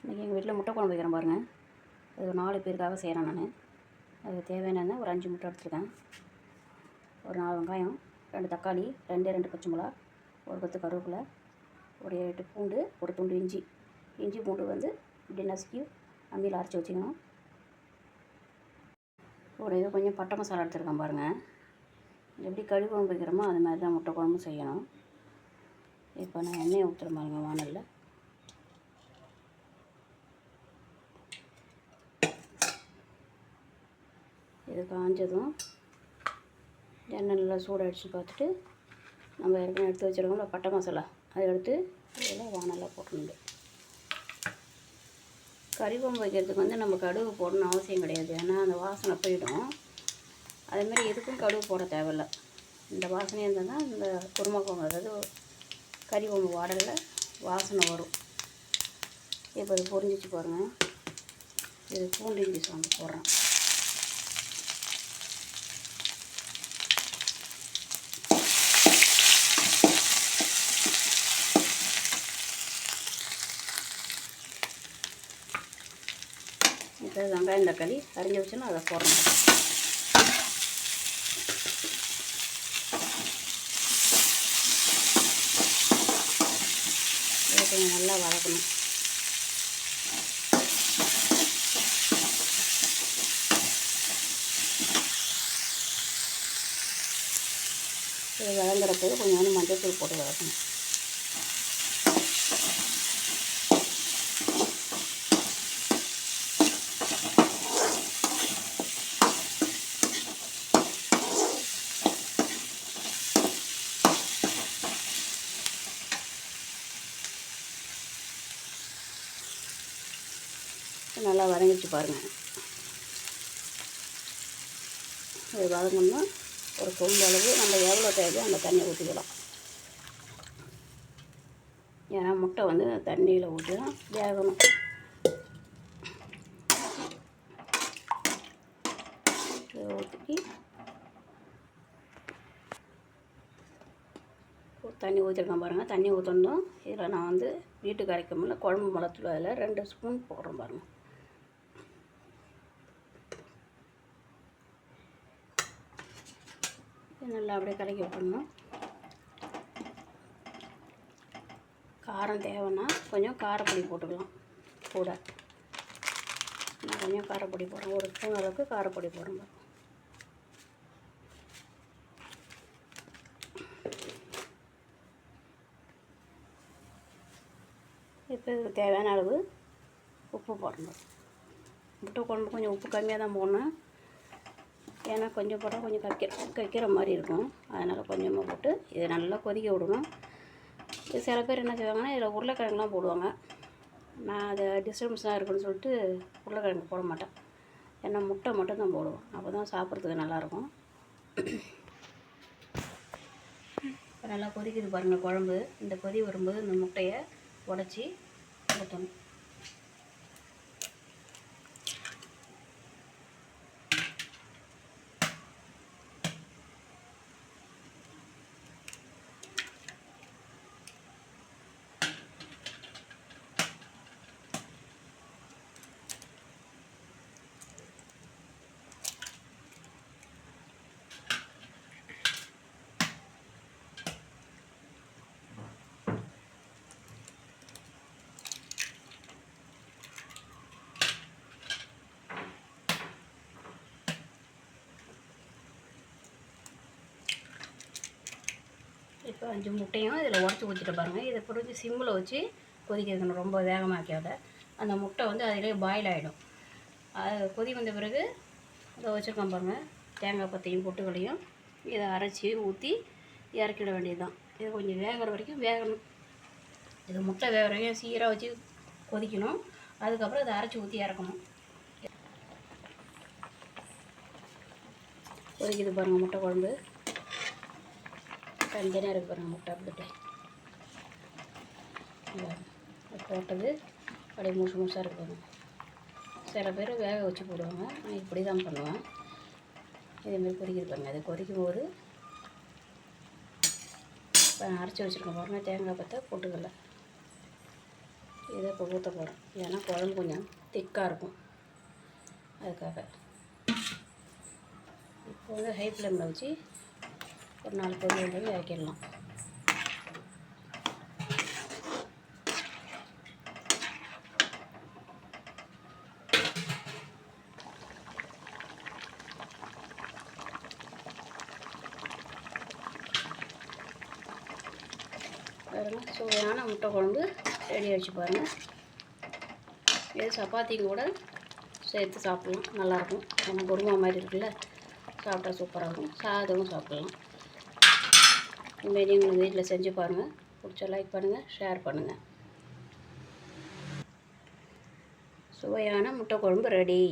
இன்றைக்கி எங்கள் வீட்டில் முட்டை குழம்பு வைக்கிறேன் பாருங்கள். அது ஒரு 4 பேருக்காக செய்கிறேன் நான். அதுக்கு தேவையான ஒரு 5 முட்டை எடுத்துருக்கேன். ஒரு 4 வெங்காயம், 2 தக்காளி, 2 பச்சை மிளகா, ஒரு கொத்து கருவேப்பிலை, ஒரு 8 பூண்டு, ஒரு துண்டு இஞ்சி பூண்டு வந்து இப்படி நசுக்கி அம்மியில் அரைச்சி வச்சுக்கணும். ஒரு இது கொஞ்சம் பட்டை மசாலா எடுத்துருக்கேன் பாருங்கள். எப்படி கறி குழம்பு வைக்கிறோமோ அது மாதிரி தான் முட்டை குழம்பு செய்யணும். இப்போ நான் எண்ணெயை ஊற்றுறேன் பாருங்கள் வானலில். இது காஞ்சதும் எண்ணெய் நல்லா சூடாகிடுச்சு பார்த்துட்டு நம்ம ஏற்கனவே எடுத்து வச்சுருக்கோம்ல பட்டை மசாலா அதை எடுத்து இதெல்லாம் வானலில் போட்டணும். கறி குழம்பு வைக்கிறதுக்கு வந்து நம்ம கடுகு போடணும்னு அவசியம் கிடையாது, ஏன்னா அந்த வாசனை போயிடும். அதேமாதிரி எதுக்கும் கடுகு போட தேவையில்லை. இந்த வாசனை இருந்தால் தான் இந்த குருமா குழம்பு, அதாவது கறி குழம்பு வாடலில் வாசனை வரும். இப்போ இது பொரிஞ்சிச்சு பாருங்கள். இது பூண்டு இஞ்சி சாந்து போடுறேன். இப்போ வெங்காயம் தக்காளி அரிஞ்சு வச்சுன்னா அதை போடணும். இதை கொஞ்சம் நல்லா வதக்கணும். இது வதங்குறதுக்கு கொஞ்சம் மஞ்சள் தூள் போட்டு வதக்கணும். நல்லா வதங்கிச்சு பாருங்கள். இது வதங்கணும்னா ஒரு சொம்பு அளவு நம்ம எவ்வளோ தேவையோ அந்த தண்ணியை ஊற்றிக்கலாம். ஏன்னா முட்டை வந்து தண்ணியில் ஊற்றி தான் வேகணும். இதை ஊற்றி தண்ணி ஊற்றிருக்கேன் பாருங்கள். தண்ணி ஊற்றணும். இதில் நான் வந்து வீட்டுக்கு அரைக்கமுல்ல குழம்பு மிளகாத்தூள் அதில் 2 ஸ்பூன் போடுறேன் பாருங்கள். நல்லா அப்படியே கலக்கி விட்டுடணும். காரம் தேவைன்னா கொஞ்சம் காரப்பொடி போட்டுக்கலாம் கூட. நான் கொஞ்சம் காரப்பொடி போடுறேன், 1 ஸ்பூன் அளவுக்கு காரப்பொடி போடுறேன். இப்போ இதுக்கு தேவையான அளவு உப்பு போடணும். முட்டை குழம்பு கொஞ்சம் உப்பு கம்மியாக தான் போடணும், ஏன்னா கொஞ்சம் போட்டால் கொஞ்சம் கக்கிற மாதிரி இருக்கும். அதனால் கொஞ்சமாக போட்டு இதை நல்லா கொதிக்க விடணும். இது சில பேர் என்ன செய்வாங்கன்னா இதில் உருளைக்கிழங்குலாம் போடுவாங்க. நான் அதை டிஸ்டர்பன்ஸாக இருக்குன்னு சொல்லிட்டு உருளைக்கிழங்கு போட மாட்டேன். ஏன்னா முட்டை மட்டும் தான் போடுவோம், அப்போ தான் சாப்பிட்றதுக்கு நல்லாயிருக்கும். இப்போ நல்லா கொதிக்குது பாருங்கள் குழம்பு. இந்த கொதி வரும்போது இந்த முட்டையை உடச்சி ஊற்றணும். இப்போ 5 முட்டையும் இதில் உடச்சி ஊற்றிட்டு பாருங்கள். இதை பொறுத்து சிம்மில் வச்சு கொதிக்க வைக்கணும், ரொம்ப வேகமாக்காத. அந்த முட்டை வந்து அதிலே பாயில் ஆகிடும். அது கொதி வந்த பிறகு அதை வச்சுருக்கோம் பாருங்கள். தேங்காய் பத்தையும் பொட்டுக்களையும் இதை அரைச்சி ஊற்றி இறக்கிட வேண்டியது தான். இது கொஞ்சம் வேகிற வரைக்கும் வேகணும். இது முட்டை வேகிற வரைக்கும் சீராக வச்சு கொதிக்கணும். அதுக்கப்புறம் இதை அரைச்சி ஊற்றி இறக்கணும். கொதிக்குது பாருங்கள் முட்டை குழம்பு. தனித்தனியாக இருக்குது பாருங்கள் முட்டை. அப்படிட்டு போட்டது அப்படியே முழுசாக இருக்குது. சில பேர் வேக வச்சு போடுவாங்க, நான் இப்படி தான் பண்ணுவேன். இதேமாதிரி கொதிக்குது பாருங்கள். அது கொதிக்கும் போது இப்போ அரைச்சி வச்சுருக்கேன் பாருங்கள். தேங்காய் பத்தை பொட்டுக்கடலை இதை இப்போ ஊற்ற போகிறேன். ஏன்னா குழம்பு கொஞ்சம் திக்காக இருக்கும், அதுக்காக. இப்போ வந்து ஹை ஃப்ளேமில் வச்சு ஒரு 4 கொதி வந்து இறக்கிடலாம். பாருங்கள், சுவையான முட்டை குழம்பு ரெடி ஆகிடுச்சு பாருங்கள். இது சப்பாத்திக்கு கூட சேர்த்து சாப்பிட்லாம், நல்லாயிருக்கும். ஏன்னா குருமா மாதிரி இருக்குல்ல, சாப்பிட்டா சூப்பராக இருக்கும். சாதமும் சாப்பிட்லாம். இதுமாரி நீங்களும் வீட்டில் செஞ்சு பாருங்கள். பிடிச்சா லைக் பண்ணுங்கள், ஷேர் பண்ணுங்கள். சுவையான முட்டை குழம்பு ரெடி.